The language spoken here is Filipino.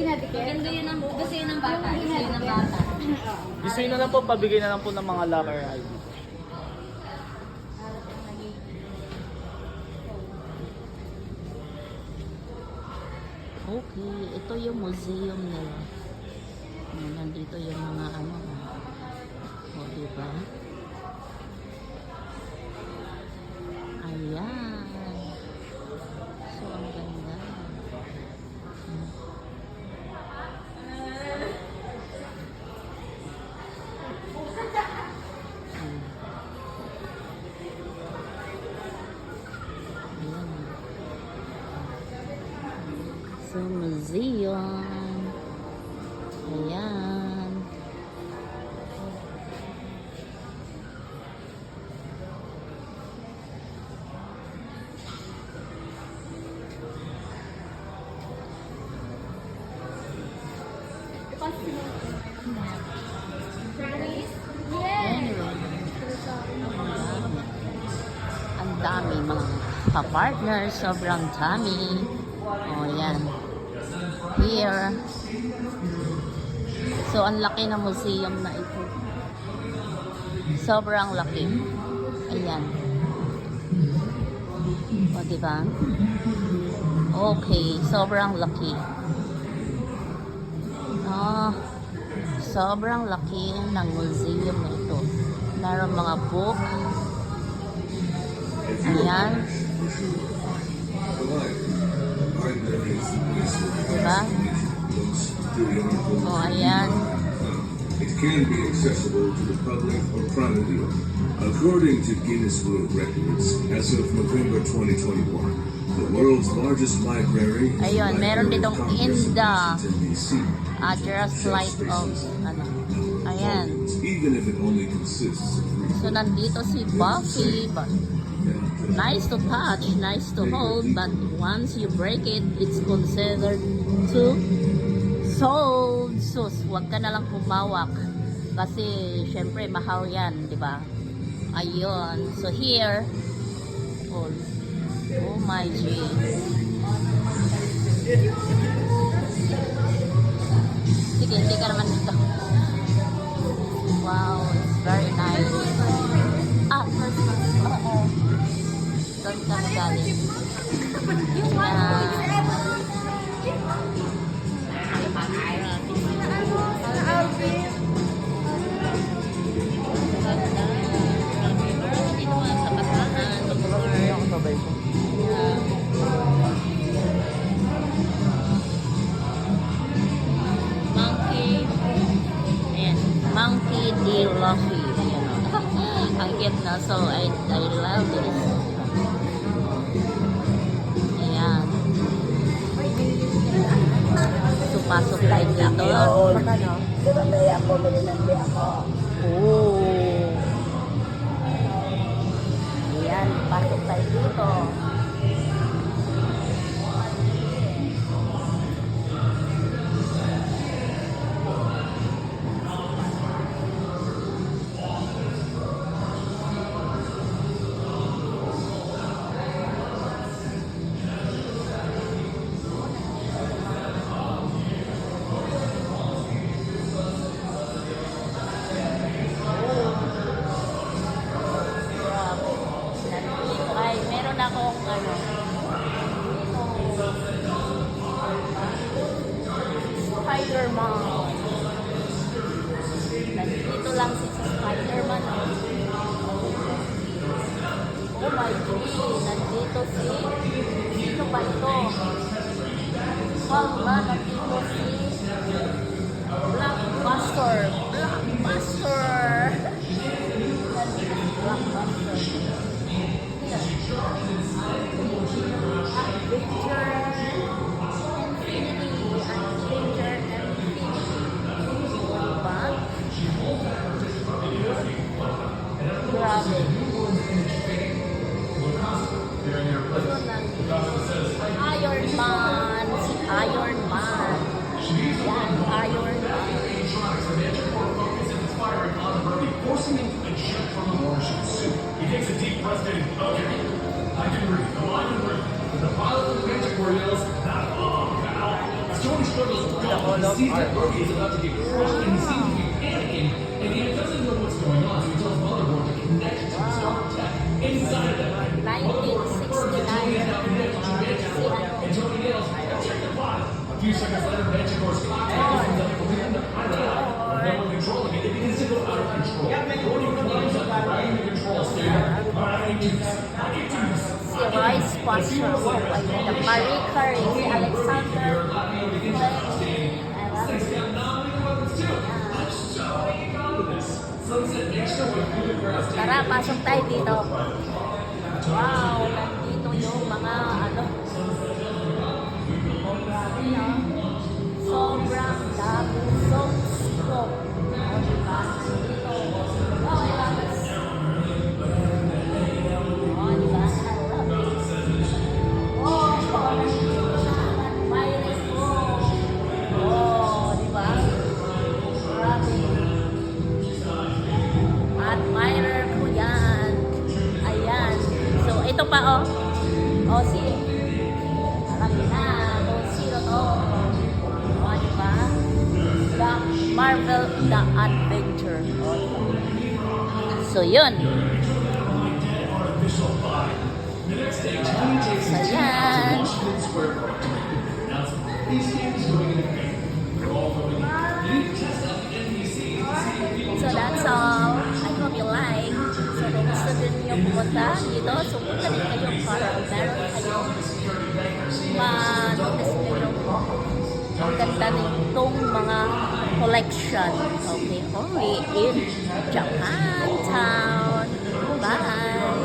Maganda yun ang gusto yun ng bata. Gusto yun ng bata. Gusto nyo na lang po, pabigay na lang po ng mga locker ID. Okay, ito yung museum nila. Nandito yung mga ano. O, diba? Ayan. So, ang ganda. Ayan. So, museum. Ayan. Anyway, ang dami mga ka-partner, sobrang dami. O, yan. Here. So, ang laki ng museum na ito. Sobrang laki. Ayan. O, diba? Okay, sobrang laki. Sobrang laki ng museum na ito. Meron mga book. Ayan. Diba? Oh, ayan. It can be accessible to the public or privately. According to Guinness World Records, as of November 2021, the world's largest library is the Ayun, meron Library of ditong Congress in Inda. Washington, D.C. Just like of, ano. Ayan. Even if it only consists of So, nandito si Buffy. But nice to touch, nice to hold, but once you break it, it's considered to sold. Sus, wag ka na lang humawak. Kasi, syempre, mahal yan, di ba? Ayun. So, here, oh my G. Sige, hindi ka naman dito. Wow, it's very nice. Doon kami galing. Monkey D. Luffy. Ang cute na. So, I love this. Ayan. So, pasok tayo dito. Oh. Ayan, pasok tayo dito. Akong ano Spider-Man. Nandito lang si Spider-Man. Oh my God, nandito si sino ba ito? Wala, nandito si Blockbuster. Nandito si Blockbuster. Grabe. Iron Man. Si Iron Man. Yan, Iron Man. Forcing him to eject from the Martian suit. He takes a deep breath in. Okay, I can breathe. No, I can breathe. But the pilot of the Manticore yells, "Not long, pal." The whole of Arby is about to get crushed and he seems to be panicking. And he doesn't know what's going on, so he tells Motherboard to connect to the Stark Tech inside of them. 1969. And Tony yells, check the bottom. A few seconds later, Manticore's cockpit opens up and the pilot out. With no one controlling it, it begins to go out of control. Brody climbs up behind the control stand. I can do this. I can do this. Si Royce Foster, ayun, Marie Curie, si Alexander Fleming, tara, pasok tayo dito. Wow, nandito yung mga ano. Sobrang dami. So, scope. O, diba? Nandito. Wow, I love it. O, diba? I love it. Oh, nandito siya. Virus ko. Oh, diba? Grabe. Admirer ko yan. Ayan. So, ito pa, oh. Oh, si. Alam niyo na kung sino to. Oh, diba? The Marvel The Adventure. Oh, diba? So, yun. So, yan. So, that's all. I hope you like. So, kung gusto din nyo pumunta dito, so punta din kayo para meron kayo ma-notice kayo ang ganda nitong mga collection. Okay, only in Japan Town. Bye!